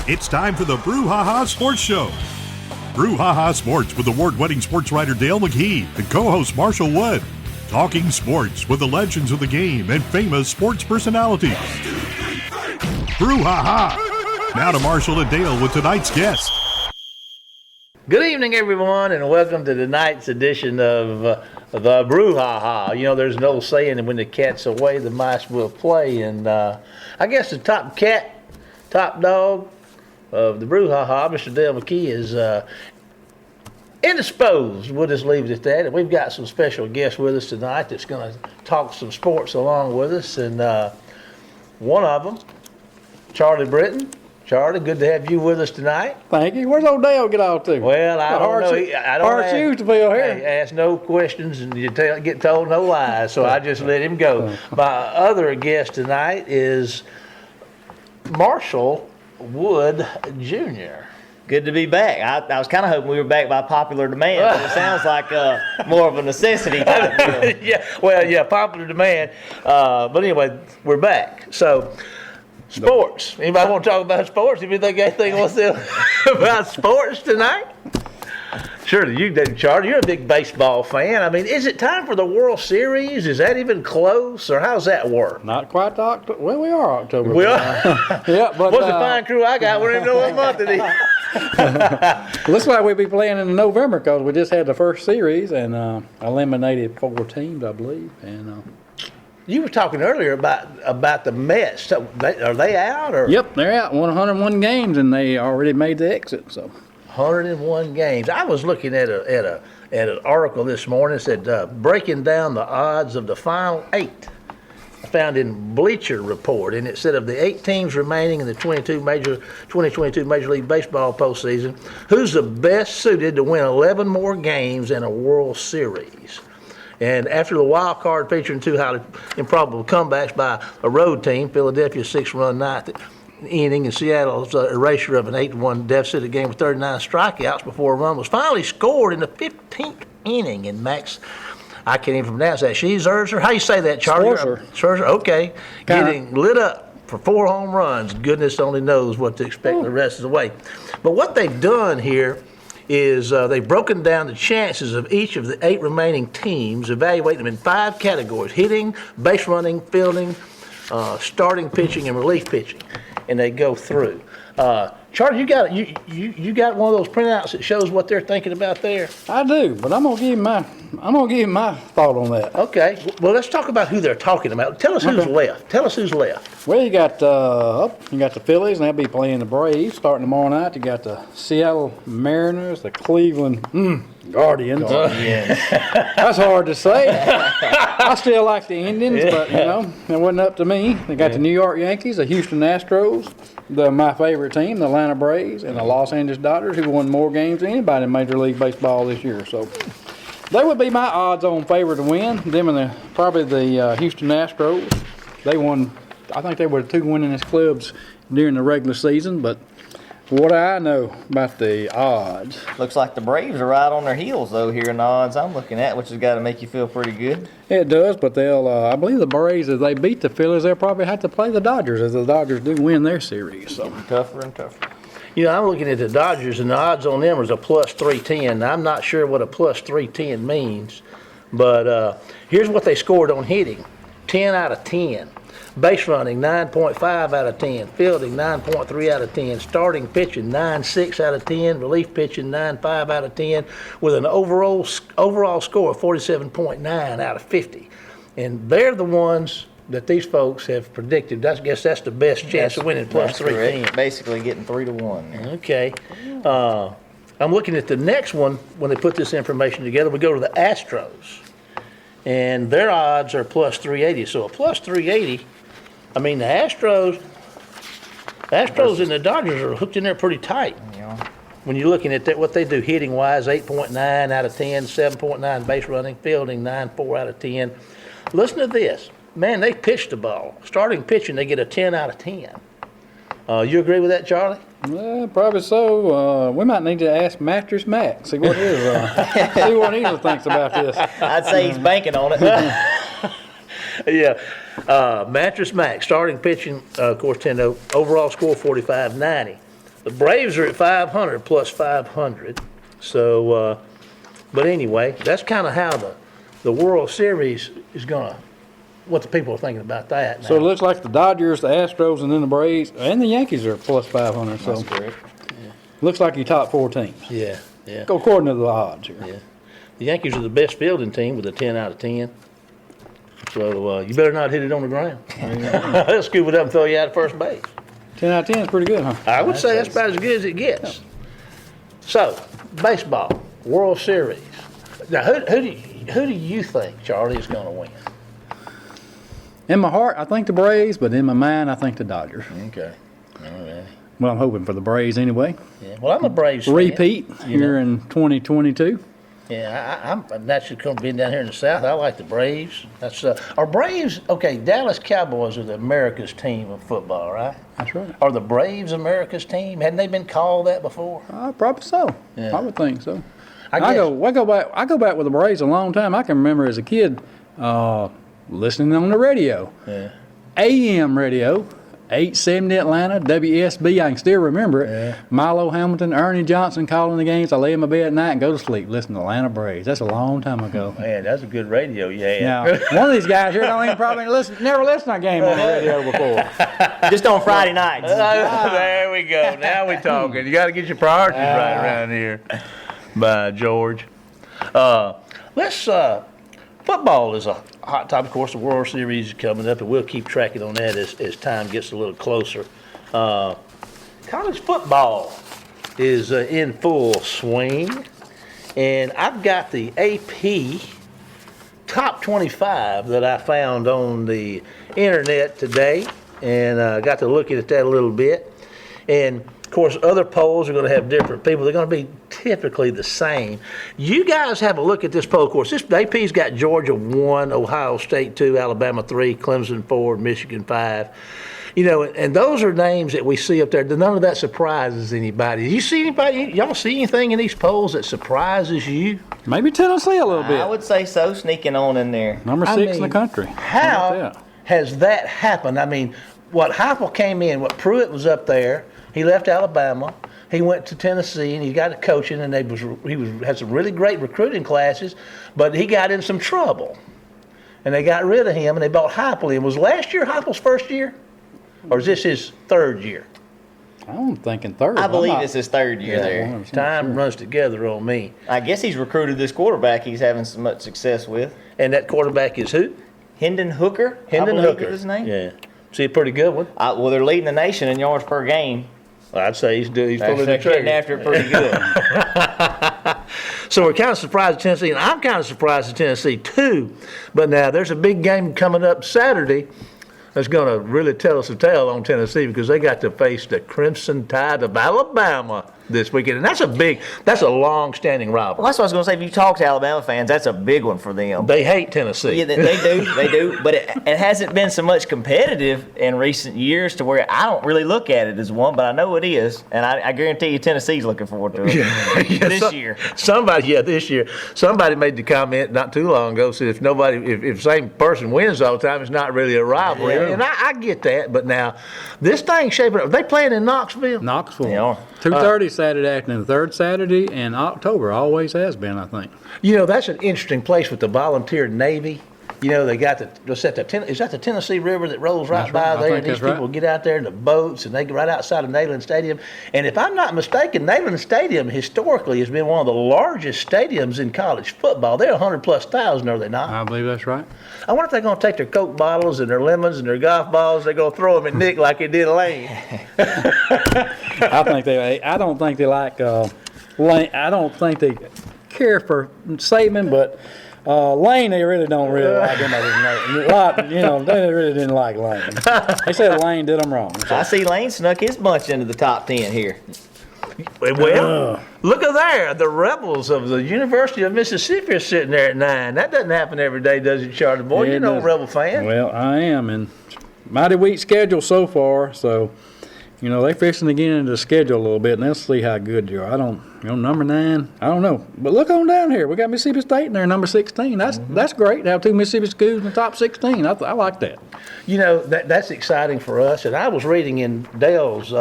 It's time for the Brouhaha Sports Show. Brouhaha Sports with award-winning sports writer Dale McKee and co-host Marshall Wood. Talking sports with the legends of the game and famous sports personalities. Brouhaha. Now to Marshall and Dale with tonight's guest. Good evening, everyone, and welcome to tonight's edition of the Brouhaha. You know, there's an old saying that when the cat's away, the mice will play. And I guess the top dog of the Brouhaha, Mr. Dale McKee, is indisposed. We'll just leave it at that. And we've got some special guests with us tonight that's going to talk some sports along with us. And one of them, Charlie Britton. Charlie, good to have you with us tonight. Thank you. Where's old Dale get off to? Well, I don't know. I don't hard shoes to fill here. Ask no questions and you get told no lies, so I just let him go. My other guest tonight is Marshall Wood, Jr. Good to be back. I was kind of hoping we were back by popular demand, but it sounds like more of a necessity type deal. Popular demand. But anyway, we're back. So, sports. Anybody want to talk about sports? If you think anything wants to about sports tonight? Sure, you do, Charlie. You're a big baseball fan. I mean, is it time for the World Series? Is that even close, or how's that work? Not quite October. Well, we are October. We are? Yeah, but what's the fine crew I got? We don't even know what month it is. Looks like we'll be playing in November because we just had the first series and eliminated 4 teams, I believe. And you were talking earlier about the Mets. So are they out? Or? Yep, they're out. Won 101 games and they already made the exit. So 101 games. I was looking at an article this morning that said breaking down the odds of the final 8. I found in Bleacher Report, and it said of the 8 teams remaining in the 2022 Major League Baseball postseason, who's the best suited to win 11 more games in a World Series? And after the wild card featuring 2 highly improbable comebacks by a road team, Philadelphia's 6-run ninth inning and Seattle's erasure of an 8-1 deficit, a game with 39 strikeouts before a run was finally scored in the 15th inning. And Max, I can't even pronounce that. Scherzer, how you say that, Charlie? Scherzer, okay. Getting lit up for 4 home runs. Goodness only knows what to expect the rest of the way. But what they've done here is they've broken down the chances of each of the 8 remaining teams, evaluating them in 5 categories: hitting, base running, fielding, starting pitching, and relief pitching. And they go through. Charlie, you got one of those printouts that shows what they're thinking about there? I do, but I'm gonna give you my thought on that. Okay. Well, let's talk about who they're talking about. Tell us who's left. Well, you got the Phillies, and they'll be playing the Braves starting tomorrow night. You got the Seattle Mariners, the Cleveland Guardians. That's hard to say. I still like the Indians, but it wasn't up to me. They got the New York Yankees, the Houston Astros, my favorite team, the Atlanta Braves, and the Los Angeles Dodgers, who won more games than anybody in Major League Baseball this year. So they would be my odds-on favorite to win. Them and probably the Houston Astros. They won. I think they were the 2 winningest clubs during the regular season, but what I know about the odds. Looks like the Braves are right on their heels, though, here in the odds I'm looking at, which has got to make you feel pretty good. It does, but they'll, I believe the Braves, if they beat the Phillies, they'll probably have to play the Dodgers, as the Dodgers do win their series. So tougher and tougher. I'm looking at the Dodgers, and the odds on them is a plus 310. I'm not sure what a plus 310 means, but here's what they scored on hitting: 10 out of 10. Base running, 9.5 out of 10. Fielding, 9.3 out of 10. Starting pitching, 9.6 out of 10. Relief pitching, 9.5 out of 10. With an overall score of 47.9 out of 50. And they're the ones that these folks have predicted. I guess that's the best chance of winning plus 310. Basically getting 3 to 1. Okay. I'm looking at the next one when they put this information together. We go to the Astros. And their odds are plus 380. So a plus 380, I mean, the Astros and the Dodgers are hooked in there pretty tight. Yeah. When you're looking at that, what they do hitting-wise, 8.9 out of 10, 7.9 base running, fielding, 9.4 out of 10. Listen to this. Man, they pitched the ball. Starting pitching, they get a 10 out of 10. You agree with that, Charlie? Well, probably so. We might need to ask Mattress Mac, see what his thinks about this. I'd say he's banking on it. Yeah. Mattress Mac, starting pitching, of course, 10-0. Overall score, 45-90. The Braves are at 500 plus 500. So, but anyway, that's kind of how the World Series is going to, what the people are thinking about that now. So it looks like the Dodgers, the Astros, and then the Braves, and the Yankees are plus 500. So That's correct. looks like your top 4 teams. Yeah, yeah. Go according to the odds here. Yeah. The Yankees are the best fielding team with a 10 out of 10. So you better not hit it on the ground. They'll scoop it up and throw you out at first base. 10 out of 10 is pretty good, huh? I would say that's about as good as it gets. So, baseball, World Series. Now, who do you think, Charlie, is going to win? In my heart, I think the Braves, but in my mind, I think the Dodgers. Okay. All right. Well, I'm hoping for the Braves anyway. Yeah. Well, I'm a Braves fan. Repeat here in 2022. Yeah, I'm naturally come being down here in the South. I like the Braves. That's are Braves okay? Dallas Cowboys are the America's team of football, right? That's right. Are the Braves America's team? Hadn't they been called that before? Probably so. Yeah. I would think so. I go back with the Braves a long time. I can remember as a kid listening on the radio, Yeah. AM radio, 870 Atlanta, WSB. I can still remember it. Yeah. Milo Hamilton, Ernie Johnson calling the games. I lay in my bed at night and go to sleep listening to Atlanta Braves. That's a long time ago. Man, that's a good radio you had. Now, one of these guys here don't even probably never listened to a game on the radio before. Just on Friday nights. There we go. Now we're talking. You got to get your priorities right around here. By George. Football is a hot topic. Of course, the World Series is coming up, and we'll keep tracking on that as time gets a little closer. College football is in full swing, and I've got the AP top 25 that I found on the internet today, and got to look at that a little bit. And of course, other polls are going to have different people. They're going to be typically the same. You guys have a look at this poll. Of course, this AP's got Georgia 1, Ohio State 2, Alabama 3, Clemson 4, Michigan 5. You know, and those are names that we see up there. None of that surprises anybody. You see anybody? Y'all see anything in these polls that surprises you? Maybe Tennessee a little bit. I would say so, sneaking on in there. Number 6 in the country. How has that happened? I mean, what Heupel came in, what Pruitt was up there. He left Alabama. He went to Tennessee, and he got to coaching, and had some really great recruiting classes, but he got in some trouble, and they got rid of him, and they bought Heupel in. Was last year Heupel's first year, or is this his third year? I'm thinking third. I believe it's his third year there. Time runs together on me. I guess he's recruited this quarterback he's having so much success with. And that quarterback is who? Hendon Hooker. Hendon Hooker. Is his name? Yeah. See, a pretty good one. Well, they're leading the nation in yards per game. I'd say he's pulling the They're trigger. getting after it pretty good. So we're kind of surprised at Tennessee, and I'm kind of surprised at Tennessee too. But now there's a big game coming up Saturday that's going to really tell us a tale on Tennessee, because they got to face the Crimson Tide of Alabama this weekend, and that's a long-standing rivalry. Well, that's what I was going to say. If you talk to Alabama fans, that's a big one for them. They hate Tennessee. Yeah, they do. But it hasn't been so much competitive in recent years to where I don't really look at it as one, but I know it is, and I guarantee you Tennessee's looking forward to it this year. This year. Somebody made the comment not too long ago, said if the same person wins all the time, it's not really a rivalry. Yeah. And I get that, but now this thing's shaping up. Are they playing in Knoxville? Knoxville. They are. 2:30 Saturday afternoon, the third Saturday in October. Always has been, I think. You know, that's an interesting place with the volunteer Navy. You know, they got is that the Tennessee River that rolls right by there, and these people get out there in the boats, and they go right outside of Neyland Stadium. And if I'm not mistaken, Neyland Stadium historically has been one of the largest stadiums in college football. They're 100,000+, are they not? I believe that's right. I wonder if they're going to take their Coke bottles and their lemons and their golf balls, they're going to throw them at Nick like they did Lane. I don't think they like Lane. I don't think they care for Saban, but Lane, they really don't like him. They really didn't like Lane. They said Lane did them wrong. So. I see Lane snuck his bunch into the top 10 here. Well, look at there. The Rebels of the University of Mississippi are sitting there at 9. That doesn't happen every day, does it, Charlie boy? You're no Rebel fan. Well, I am, and mighty weak schedule so far, so they're fixing to get into the schedule a little bit, and they'll see how good you are. Number 9, I don't know. But look on down here. We got Mississippi State in there, number 16. That's great to have 2 Mississippi schools in the top 16. I like that. That's exciting for us. And I was reading in Dale's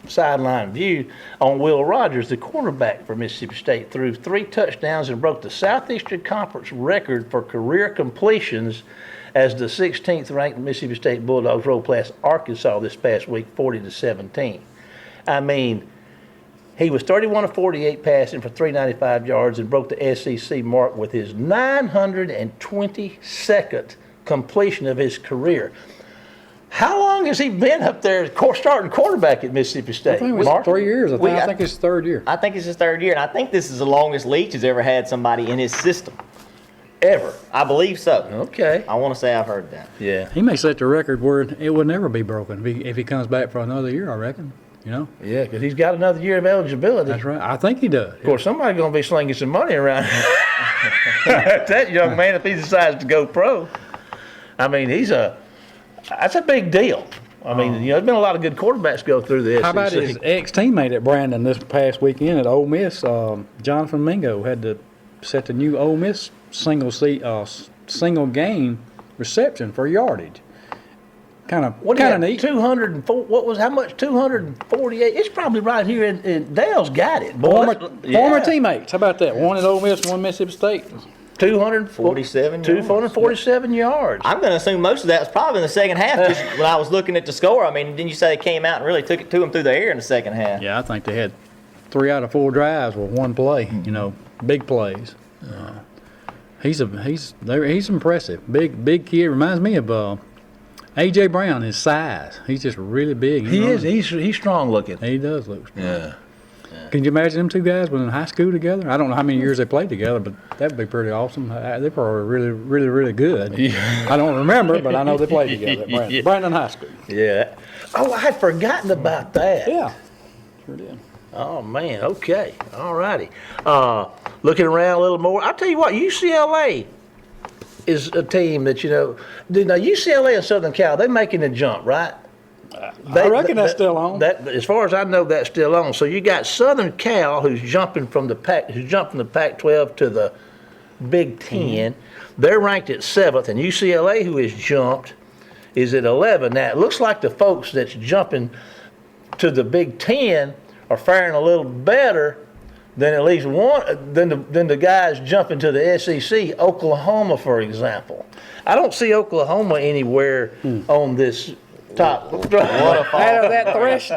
sideline view on Will Rogers, the quarterback for Mississippi State, threw 3 touchdowns and broke the Southeastern Conference record for career completions as the 16th ranked Mississippi State Bulldogs rolled past Arkansas this past week, 40-17. I mean, he was 31 of 48 passing for 395 yards and broke the SEC mark with his 922nd completion of his career. How long has he been up there starting quarterback at Mississippi State? I think it was 3 years. I think it's his 3rd year. I think it's his 3rd year, and I think this is the longest Leach has ever had somebody in his system. Ever? I believe so. Okay. I want to say I've heard that. Yeah. He may set the record where it would never be broken if he comes back for another year, I reckon. You know? Yeah, because he's got another year of eligibility. That's right. I think he does. Of course, somebody's going to be slinging some money around that young man if he decides to go pro. I mean, that's a big deal. I mean, there's been a lot of good quarterbacks go through the SEC. How about his ex-teammate at Brandon this past weekend at Ole Miss? Jonathan Mingo had to set the new Ole Miss single game reception for yardage. Kind of neat. 204. What was how much? 248. It's probably right here in Dale's got it. Former teammates. How about that? One at Ole Miss, one Mississippi State. 247 yards. I'm going to assume most of that was probably in the second half. Just when I was looking at the score, I mean, didn't you say they came out and really took it to them through the air in the second half? Yeah, I think they had 3 out of 4 drives with one play. Big plays. He's impressive. Big kid. Reminds me of A.J. Brown. His size. He's just really big. He is. He's strong looking. He does look strong. Yeah. Can you imagine them 2 guys when in high school together? I don't know how many years they played together, but that'd be pretty awesome. They're probably really, really, really good. Yeah. I don't remember, but I know they played together at Brandon High School. Yeah. Oh, I had forgotten about that. Yeah. Sure did. Oh, man. Okay. All righty. Looking around a little more. I'll tell you what, UCLA is a team that, now UCLA and Southern Cal, they're making the jump, right? I reckon that's still on. As far as I know, that's still on. So you got Southern Cal, who's jumping from the Pac-12 to the Big Ten. They're ranked at 7th, and UCLA, who has jumped, is at 11. Now it looks like the folks that's jumping to the Big Ten are faring a little better than at least one than the guys jumping to the SEC. Oklahoma, for example, I don't see Oklahoma anywhere on this. Top. What a fall. Out of that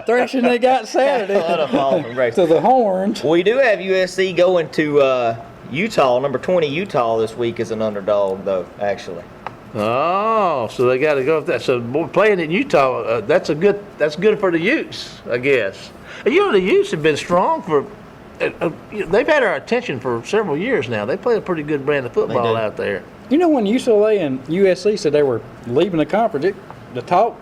threshing they got Saturday. What a fall from grace. To the horns. We do have USC going to Utah, number 20 Utah this week as an underdog, though, actually. Oh, so they got to go with that. So playing in Utah, that's good for the Utes, I guess. The Utes have been strong for. They've had our attention for several years now. They play a pretty good brand of football out there. When UCLA and USC said they were leaving the conference, the talk.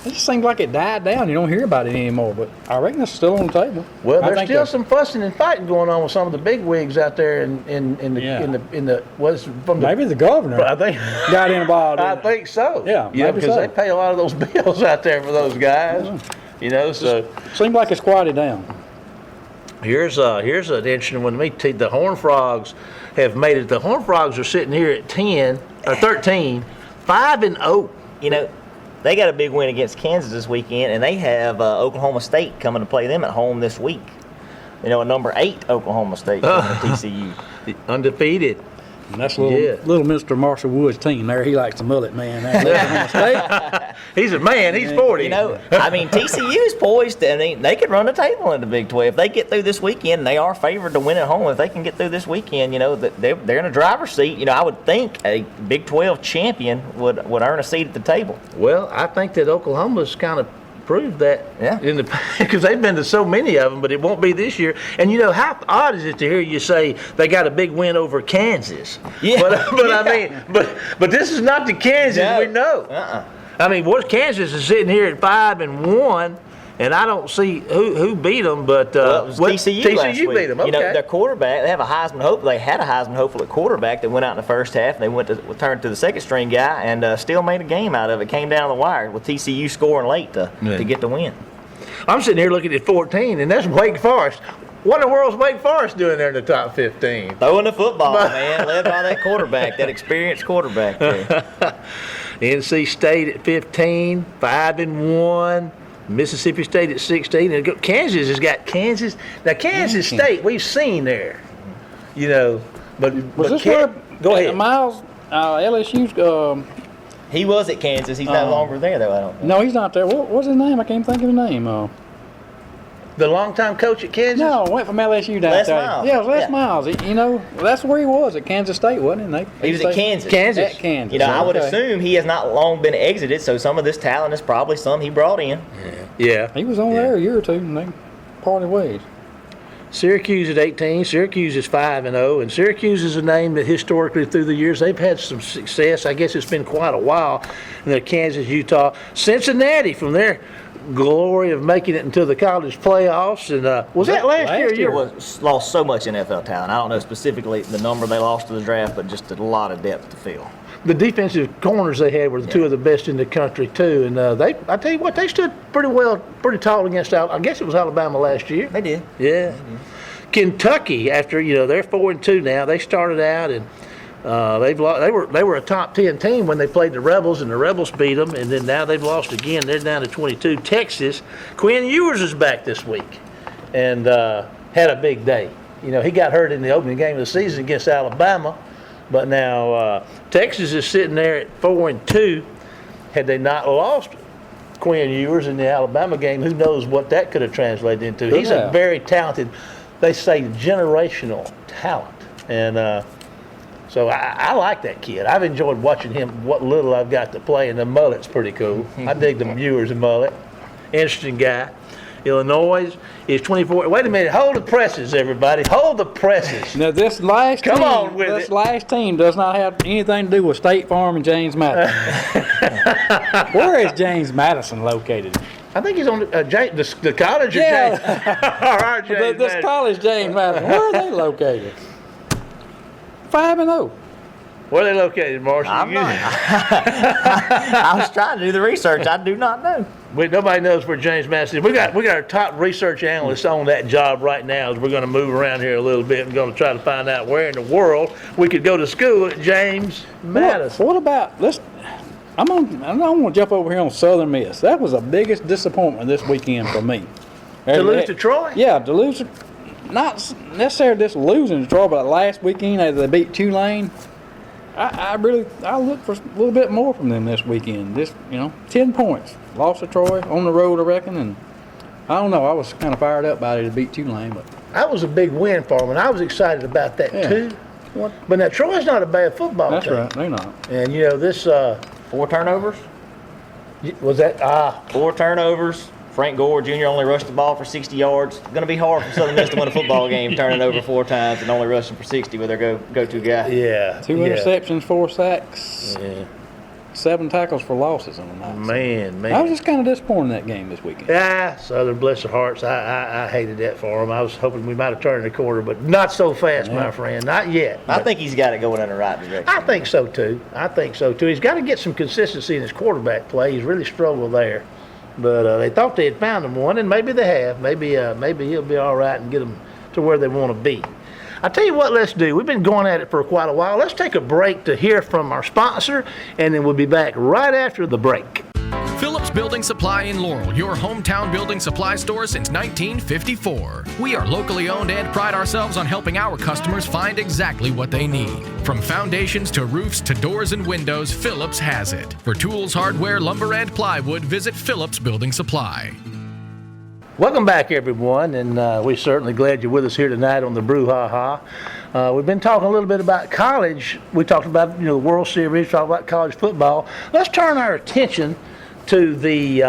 It just seems like it died down. You don't hear about it anymore, but I reckon it's still on the table. Well, there's still some fussing and fighting going on with some of the big wigs out there in the what's from maybe the governor. I think got involved. I think so. Yeah, because they pay a lot of those bills out there for those guys. So seems like it's quieted down. Here's an interesting one to me. The Horned Frogs have made it. The Horned Frogs are sitting here at 10 or 13, 5-0. They got a big win against Kansas this weekend, and they have Oklahoma State coming to play them at home this week. A number 8 Oklahoma State coming to TCU. Undefeated. And that's little Mr. Marshall Wood's team there. He likes the mullet, man. He's a man. He's 40. TCU's poised. They could run the table in the Big 12. If they get through this weekend, they are favored to win at home. If they can get through this weekend, they're in a driver's seat. I would think a Big 12 champion would earn a seat at the table. Well, I think that Oklahoma's kind of proved that because they've been to so many of them, but it won't be this year. And how odd is it to hear you say they got a big win over Kansas? Yeah. But this is not the Kansas we know. Kansas is sitting here at 5-1, and I don't see who beat them, but it was TCU last week. Beat them. Okay. Their quarterback, they have a Heisman hopeful. They had a Heisman hopeful at quarterback that went out in the first half. And they turned to the second string guy and still made a game out of it. Came down the wire with TCU scoring late to get the win. I'm sitting here looking at 14, and that's Wake Forest. What in the world's Wake Forest doing there in the top 15? Throwing the football, man, led by that quarterback, that experienced quarterback there. NC State at 15, 5-1. Mississippi State at 16. And Kansas has got Kansas. Now, Kansas State, we've seen there, But go ahead. Miles, LSU's. He was at Kansas. He's no longer there, though, I don't think. No, he's not there. What's his name? I can't think of the name. The longtime coach at Kansas? No, went from LSU down Les there. Miles. Yeah, it was Les Miles. That's where he was at Kansas State, wasn't he? He was at Kansas. Kansas. At Kansas. I would assume he has not long been exited, so some of this talent is probably some he brought in. Yeah. He was on there a year or two, and they parted ways. Syracuse at 18. Syracuse is 5-0, and Syracuse is a name that historically through the years they've had some success. I guess it's been quite a while. And they're Kansas, Utah, Cincinnati from their glory of making it into the college playoffs. And was that last year? Year was lost so much NFL talent. I don't know specifically the number they lost to the draft, but just a lot of depth to fill. The defensive corners they had were two of the best in the country too, and I tell you what, they stood pretty tall against I guess it was Alabama last year. They did. Yeah. Kentucky, after they're 4-2 now. They started out and they were a top 10 team when they played the Rebels, and the Rebels beat them, and then now they've lost again. They're down to 22. Texas, Quinn Ewers is back this week, and had a big day. He got hurt in the opening game of the season against Alabama. But now Texas is sitting there at 4-2. Had they not lost Quinn Ewers in the Alabama game, who knows what that could have translated into. He's a very talented, they say, generational talent. And so I like that kid. I've enjoyed watching him, what little I've got to play, and the mullet's pretty cool. I dig the Ewers and mullet. Interesting guy. Illinois is 24. Wait a minute. Hold the presses, everybody. Hold the presses. Now, this last team does not have anything to do with State Farm and James Madison. Where is James Madison located? I think he's on the college of James. Our James this college James Madison. Where are they located? 5-0. Where are they located, Marshall? I'm not. I was trying to do the research. I do not know. Nobody knows where James Madison is. We got our top research analyst on that job right now. As we're going to move around here a little bit and going to try to find out where in the world we could go to school at James Madison. What about I don't want to jump over here on Southern Miss. That was the biggest disappointment this weekend for me. To lose to Troy? Yeah, to lose. Not necessarily just losing to Troy, but last weekend as they beat Tulane. I look for a little bit more from them this weekend. 10 points. Lost to Troy on the road, I reckon, and I don't know. I was kind of fired up by it to beat Tulane, but that was a big win for them, and I was excited about that too. But now Troy's not a bad football team. That's right, they're not. And this 4 turnovers. Was that 4 turnovers? Frank Gore Jr. only rushed the ball for 60 yards. Going to be hard for Southern Miss to win a football game, turning over 4 times and only rushing for 60 with their go-to guy. Yeah. 2 interceptions, 4 sacks. Yeah. 7 tackles for losses on the night. Man. I was just kind of disappointed in that game this weekend. Yeah, Southern, bless their hearts. I hated that for them. I was hoping we might have turned the corner, but not so fast, my friend. Not yet. I think he's got it going in the right direction. I think so, too. He's got to get some consistency in his quarterback play. He's really struggled there. But they thought they had found him one, and maybe they have. Maybe he'll be all right and get them to where they want to be. I tell you what, let's do. We've been going at it for quite a while. Let's take a break to hear from our sponsor, and then we'll be back right after the break. Phillips Building Supply in Laurel, your hometown building supply store since 1954. We are locally owned and pride ourselves on helping our customers find exactly what they need. From foundations to roofs to doors and windows, Phillips has it. For tools, hardware, lumber, and plywood, visit Phillips Building Supply. Welcome back, everyone, and we're certainly glad you're with us here tonight on the Brouhaha. We've been talking a little bit about college. We talked about the World Series, talked about college football. Let's turn our attention to the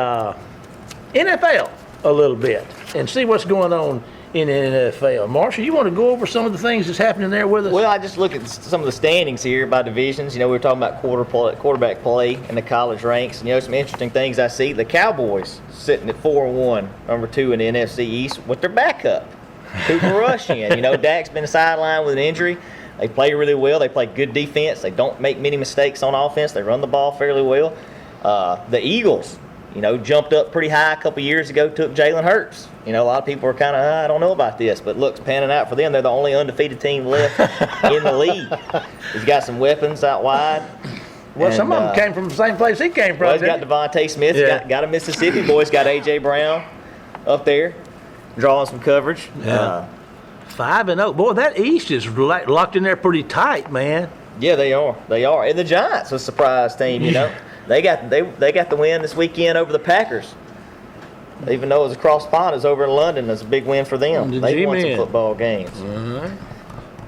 NFL a little bit and see what's going on in the NFL. Marshall, you want to go over some of the things that's happening there with us? Well, I just look at some of the standings here by divisions. We were talking about quarterback play in the college ranks. Some interesting things I see. The Cowboys sitting at 4-1, number 2 in the NFC East with their backup, Cooper Rush in. Dak's been sidelined with an injury. They play really well. They play good defense. They don't make many mistakes on offense. They run the ball fairly well. The Eagles, jumped up pretty high a couple years ago, took Jalen Hurts. A lot of people are kind of, I don't know about this, but look, it's panning out for them. They're the only undefeated team left in the league. He's got some weapons out wide. Well, And, some of them came from the same place he came from. Well, he's got Devontae Smith. Yeah. Got a Mississippi boy. He's got A.J. Brown up there drawing some coverage. Yeah. 5-0. Boy, that East is locked in there pretty tight, man. Yeah, they are. They are. And the Giants, a surprise team, you know. They got the win this weekend over the Packers. Even though it was across the pond, it's over in London. That's a big win for them. They won some football games.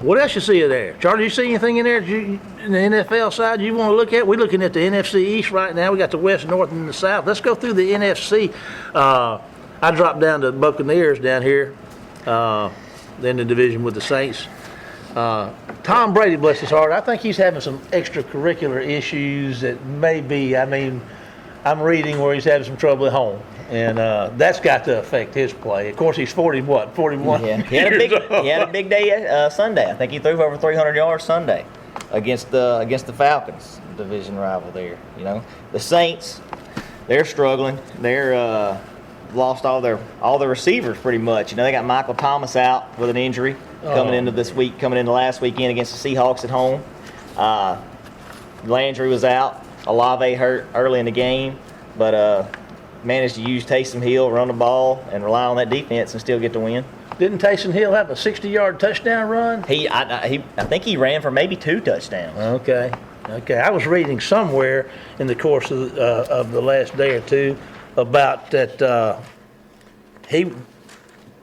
What else you see there? Charlie, you see anything in there in the NFL side you want to look at? We're looking at the NFC East right now. We got the West, North, and the South. Let's go through the NFC. I dropped down to the Buccaneers down here, in the division with the Saints. Tom Brady, bless his heart, I think he's having some extracurricular issues that may be, I'm reading where he's having some trouble at home. And that's got to affect his play. Of course, he's 41 Yeah. He had a big day Sunday. I think he threw for over 300 yards Sunday against the Falcons, division rival there. You know, the Saints, they're struggling. They're lost all their receivers pretty much. You know, they got Michael Thomas out with an injury coming into last weekend against the Seahawks at home. Landry was out. Olave hurt early in the game, but managed to use Taysom Hill, run the ball, and rely on that defense and still get the win. Didn't Taysom Hill have a 60-yard touchdown run? I think he ran for maybe 2 touchdowns. Okay. I was reading somewhere in the course of the last day or two about that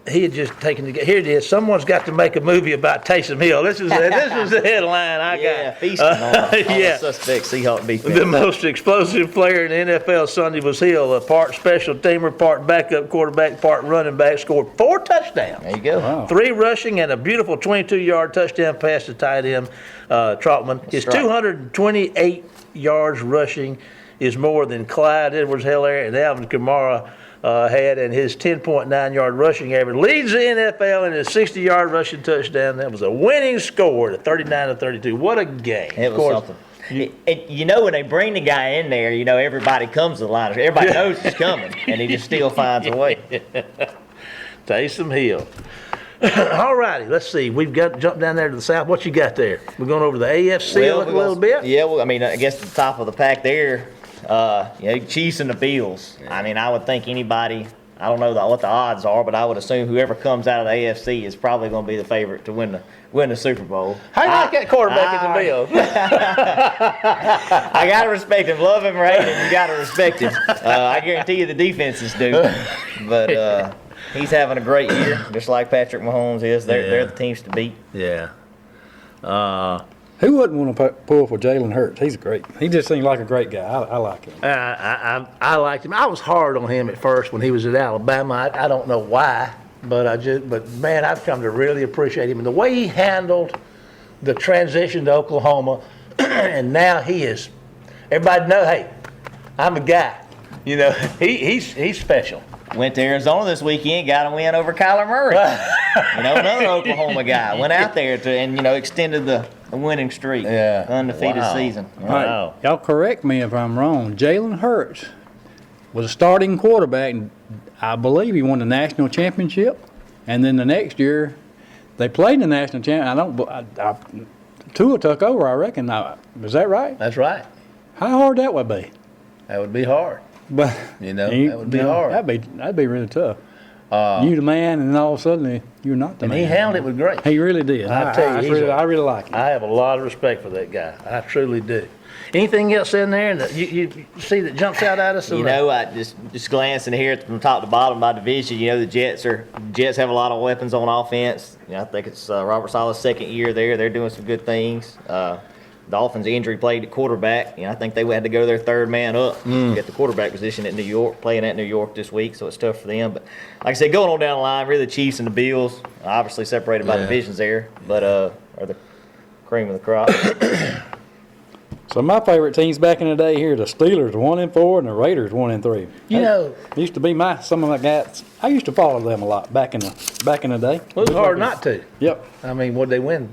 he had just taken the. Here it is. Someone's got to make a movie about Taysom Hill. This was the headline I got. Yeah, feasting on the suspect Seahawk defense. The most explosive player in the NFL Sunday was Hill, a part special teamer, part backup quarterback, part running back. Scored 4 touchdowns. There you go. Wow. 3 rushing and a beautiful 22-yard touchdown pass to tight end Trotman. His 228 yards rushing is more than Clyde Edwards-Helaire and Alvin Kamara had, and his 10.9-yard rushing average leads the NFL in his 60-yard rushing touchdown. That was a winning score, 39-32. What a game! It was something. You know, when they bring the guy in there, you know everybody comes to the line. Everybody knows he's coming, and he just still finds a way. Taysom Hill. All righty, let's see. We've got to jump down there to the south. What you got there? We're going over to the AFC a little bit. Yeah, well, I mean, I guess the top of the pack there. Chiefs and the Bills. I mean, I would think anybody, I don't know what the odds are, but I would assume whoever comes out of the AFC is probably going to be the favorite to win the Super Bowl. How you like that quarterback in the Bills? I got to respect him. Love him or hate him, you got to respect him. I guarantee you the defenses do. But he's having a great year, just like Patrick Mahomes is. They're the teams to beat. Yeah. Who wouldn't want to pull for Jalen Hurts? He's great. He just seems like a great guy. I like him. I liked him. I was hard on him at first when he was at Alabama. I don't know why, but man, I've come to really appreciate him and the way he handled the transition to Oklahoma, and now he is. Everybody know, hey, I'm a guy. You know, he's special. Went to Arizona this weekend, got a win over Kyler Murray. Another Oklahoma guy went out there and extended the winning streak. Yeah. Undefeated season. Wow. Right. Y'all correct me if I'm wrong. Jalen Hurts was a starting quarterback, and I believe he won the national championship. And then the next year, they played the national championship. Tua took over, I reckon. Is that right? That's right. How hard that would be? That would be hard. But that would be hard. That'd be really tough. You the man, and all of a sudden you're not the man. And he handled it with grace. He really did. I tell you, I really like him. I have a lot of respect for that guy. I truly do. Anything else in there that you see that jumps out at us? I just glancing here from top to bottom by division. The Jets have a lot of weapons on offense. I think it's Robert Sala's second year there. They're doing some good things. Dolphins injury played at quarterback. I think they had to go their third man up to get the quarterback position at New York, playing at New York this week, so it's tough for them. But like I said, going on down the line, really the Chiefs and the Bills, obviously separated by divisions there, but are the cream of the crop. So my favorite teams back in the day here, the Steelers 1-4 and the Raiders 1-3. Used to be some of my guys. I used to follow them a lot back in the day. It was hard not to. Yep. I mean, would they win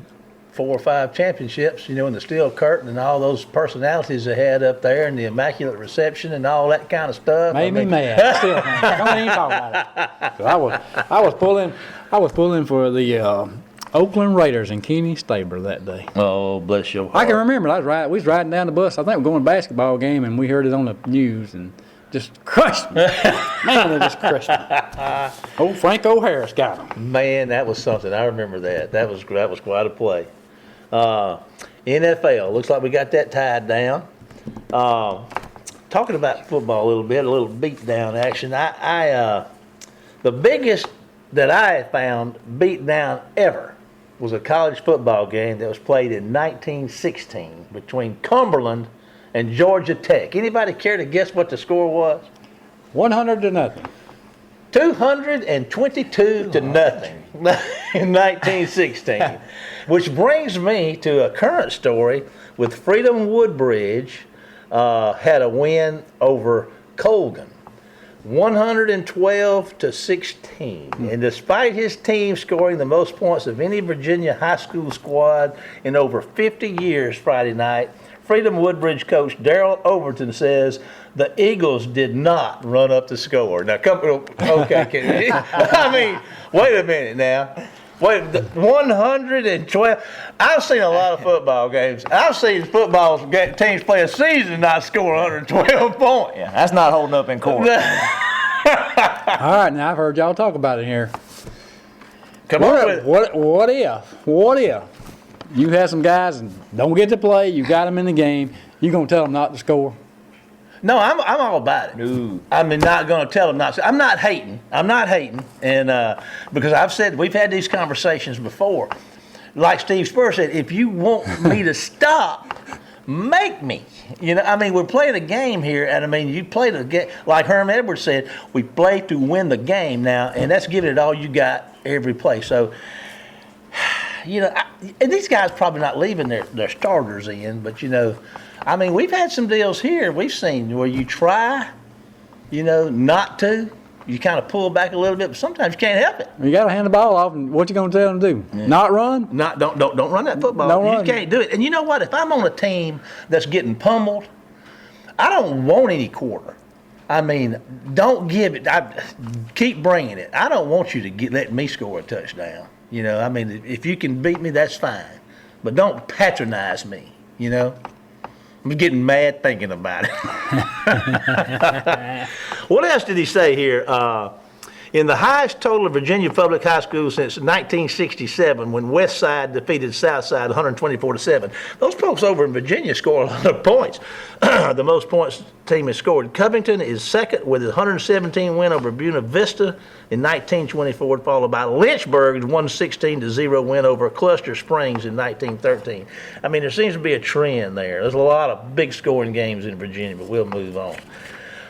4 or 5 championships, and the steel curtain and all those personalities they had up there and the immaculate reception and all that kind of stuff. Made me mad. Don't even talk about it. I was pulling for the Oakland Raiders and Kenny Stabler that day. Oh, bless your heart. I can remember. We was riding down the bus. I think we were going to a basketball game, and we heard it on the news and just crushed me. Man, they just crushed me. Old Frank O'Harris got him. Man, that was something. I remember that. That was quite a play. NFL, looks like we got that tied down. Talking about football a little beat down action. The biggest that I found beat down ever was a college football game that was played in 1916 between Cumberland and Georgia Tech. Anybody care to guess what the score was? 100-0. 222 to nothing in 1916. Which brings me to a current story with Freedom Woodbridge had a win over Colgan. 112 to 16. And despite his team scoring the most points of any Virginia high school squad in over 50 years Friday night, Freedom Woodbridge coach Darrell Overton says the Eagles did not run up the score. Now, okay, I mean, wait a minute now. Wait, 112. I've seen a lot of football games. I've seen football teams play a season and not score 112 points. Yeah, that's not holding up in court. All right, now I've heard y'all talk about it here. Come on with it. What if you have some guys and don't get to play, you got them in the game, you going to tell them not to score? No, I'm all about it. No. I'm not going to tell them not to. I'm not hating, and because I've said we've had these conversations before. Like Steve Spurrier said, if you want me to stop, make me. You know, I mean, we're playing a game here, and I mean, you play the game. Like Herm Edwards said, we play to win the game now, and that's giving it all you got every play. So, you know, and these guys probably not leaving their starters in, but you know. I mean, we've had some deals here we've seen where you try, you know, not to. You kind of pull back a little bit, but sometimes you can't help it. You got to hand the ball off, and what you going to tell them to do? Yeah. Not run? Don't run that football. You can't do it. And you know what? If I'm on a team that's getting pummeled, I don't want any quarter. I mean, don't give it. Keep bringing it. I don't want you to let me score a touchdown. You know, I mean, if you can beat me, that's fine. But don't patronize me, you know. I'm getting mad thinking about it. What else did he say here? In the highest total of Virginia public high schools since 1967, when West Side defeated South Side 124-7, those folks over in Virginia score a lot of points. The most points team has scored. Covington is second with a 117 win over Buena Vista in 1924, followed by Lynchburg's 116-0 win over Cluster Springs in 1913. I mean, there seems to be a trend there. There's a lot of big scoring games in Virginia, but we'll move on.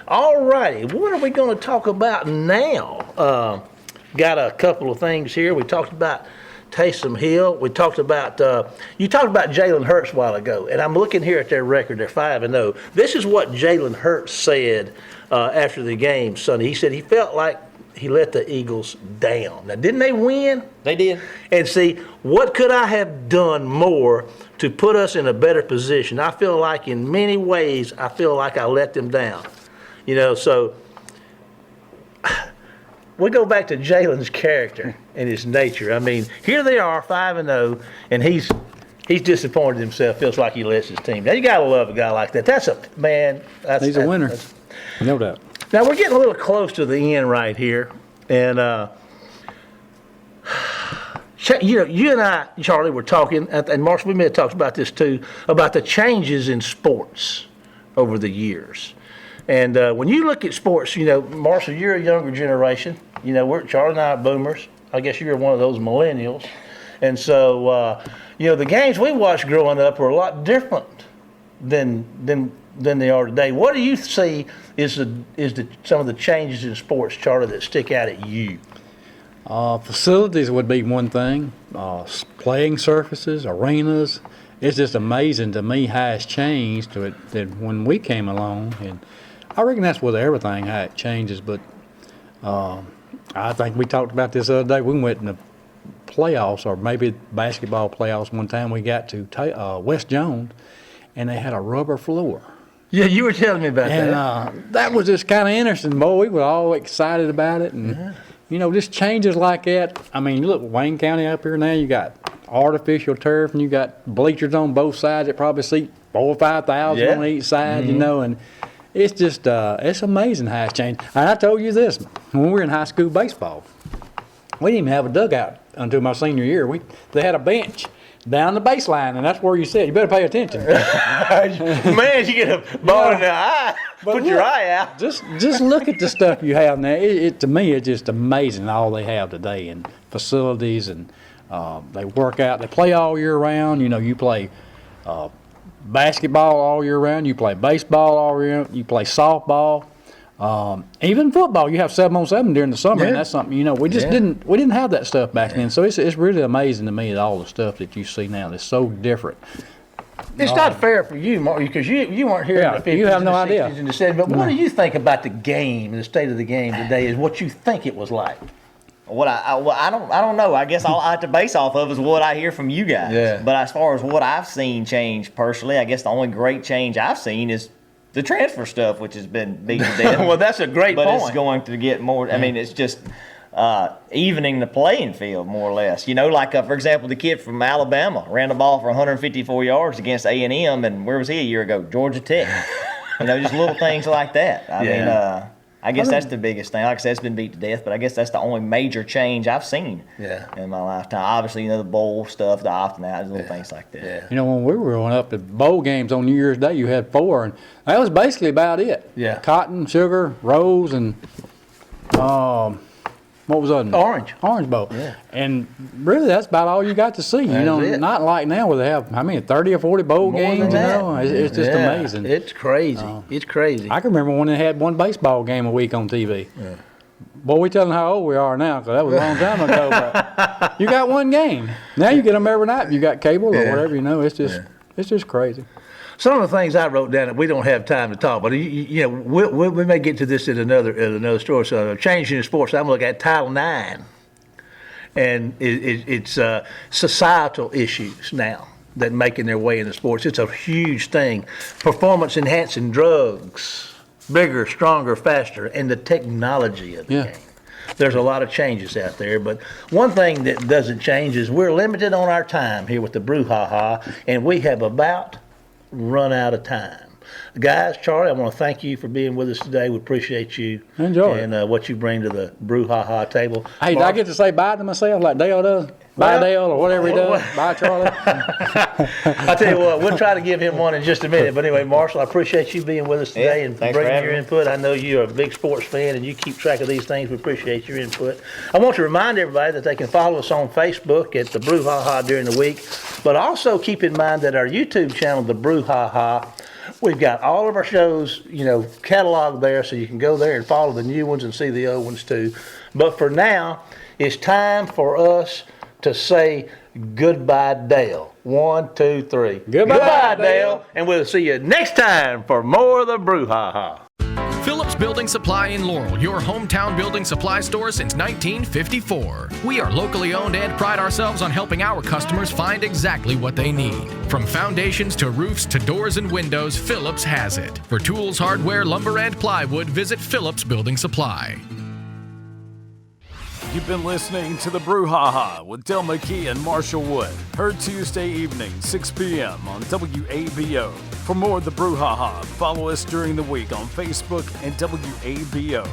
All righty, what are we going to talk about now? Got a couple of things here. We talked about Taysom Hill. We talked about, you talked about Jalen Hurts a while ago, and I'm looking here at their record. They're 5-0. This is what Jalen Hurts said after the game Sunday. He said he felt like he let the Eagles down. Now, didn't they win? They did. And see, what could I have done more to put us in a better position? I feel like in many ways, I feel like I let them down. You know, so we go back to Jalen's character and his nature. I mean, here they are, 5-0, and he's disappointed himself. Feels like he lets his team down. You gotta love a guy like that. That's a man. He's a winner, no doubt. Now we're getting a little close to the end right here, and you know, you and I, Charlie, were talking, and Marshall, we may have talked about this too, about the changes in sports over the years. And when you look at sports, you know, Marshall, you're a younger generation. You know, Charlie and I are boomers. I guess you're one of those millennials. And so, you know, the games we watched growing up were a lot different than they are today. What do you see is some of the changes in sports, Charlie, that stick out at you? Facilities would be one thing. Playing surfaces, arenas. It's just amazing to me how it's changed to it than when we came along. And I reckon that's with everything, how it changes. But I think we talked about this the other day. We went in the playoffs, or maybe basketball playoffs one time. We got to West Jones, and they had a rubber floor. Yeah, you were telling me about that. And that was just kind of interesting, boy. We were all excited about it. And just changes like that. I mean, look, Wayne County up here now, you got artificial turf and you got bleachers on both sides that probably seat 4,000 or 5,000 on each side, and it's just, it's amazing how it's changed. And I told you this, when we were in high school baseball, we didn't even have a dugout until my senior year. They had a bench down the baseline, and that's where you sit. You better pay attention. Man, you get a ball in the eye, put your eye out. Just look at the stuff you have now. To me, it's just amazing all they have today, and facilities, and they work out. They play all year round. You play basketball all year round. You play baseball all year round. You play softball. Even football, you have 7-on-7 during the summer, and that's something we just didn't have that stuff back then. So it's really amazing to me that all the stuff that you see now is so different. It's not fair for you, Mark, because you weren't here in the 50s, you have no and the 60s, idea. and the 70s. But what do you think about the game and the state of the game today? Is what you think it was like? What I don't know. I guess all I have to base off of is what I hear from you guys. Yeah. But as far as what I've seen change personally, I guess the only great change I've seen is the transfer stuff, which has been beaten to death. Well, that's a great point. But it's going to get more. I mean, it's just evening the playing field more or less. Like for example, the kid from Alabama ran the ball for 154 yards against A&M, and where was he a year ago? Georgia Tech. Just little things like that. I mean, I guess that's the biggest thing. Like I said, it's been beat to death, but I guess that's the only major change I've seen in my lifetime. Obviously, the bowl stuff, the opt out, little things like that. Yeah. When we were growing up, at bowl games on New Year's Day, you had 4, and that was basically about it. Yeah. Cotton, sugar, rose, and what was that? Orange Bowl. Yeah. And really, that's about all you got to see. That's Not like now where they have, 30 or 40 bowl More games. than that. It's just amazing. It's crazy. It's crazy. I can remember when they had one baseball game a week on TV. Yeah. Boy, we telling how old we are now, because that was a long time ago. But you got one game. Now you get them every night. You got cable or whatever. It's just crazy. Some of the things I wrote down that we don't have time to talk, but we may get to this in another story. So changing the sports, I'm looking at Title IX, and it's societal issues now that making their way into sports. It's a huge thing. Performance enhancing drugs, bigger, stronger, faster, and the technology of the game. There's a lot of changes out there, but one thing that doesn't change is we're limited on our time here with the Brouhaha, and we have about run out of time. Guys, Charlie, I want to thank you for being with us today. We appreciate you. Enjoy and what you bring to the Brouhaha table. Hey, did I get to say bye to myself like Dale does? Bye, Dale, or whatever he does. Bye, Charlie. I'll tell you what, we'll try to give him one in just a minute. But anyway, Marshall, I appreciate you being with us today and bringing your input. I know you're a big sports fan and you keep track of these things. We appreciate your input. I want to remind everybody that they can follow us on Facebook at the Brouhaha during the week. But also keep in mind that our YouTube channel, the Brouhaha, we've got all of our shows, cataloged there, so you can go there and follow the new ones and see the old ones too. But for now, it's time for us to say goodbye, Dale. 1, 2, 3. Goodbye, Dale. And we'll see you next time for more of the Brouhaha. Phillips Building Supply in Laurel, your hometown building supply store since 1954. We are locally owned and pride ourselves on helping our customers find exactly what they need. From foundations to roofs to doors and windows, Phillips has it. For tools, hardware, lumber, and plywood, visit Phillips Building Supply. You've been listening to the Brouhaha with Dale McKee and Marshall Wood. Heard Tuesday evening, 6 p.m. on WABO. For more of the Brouhaha, follow us during the week on Facebook and WABO.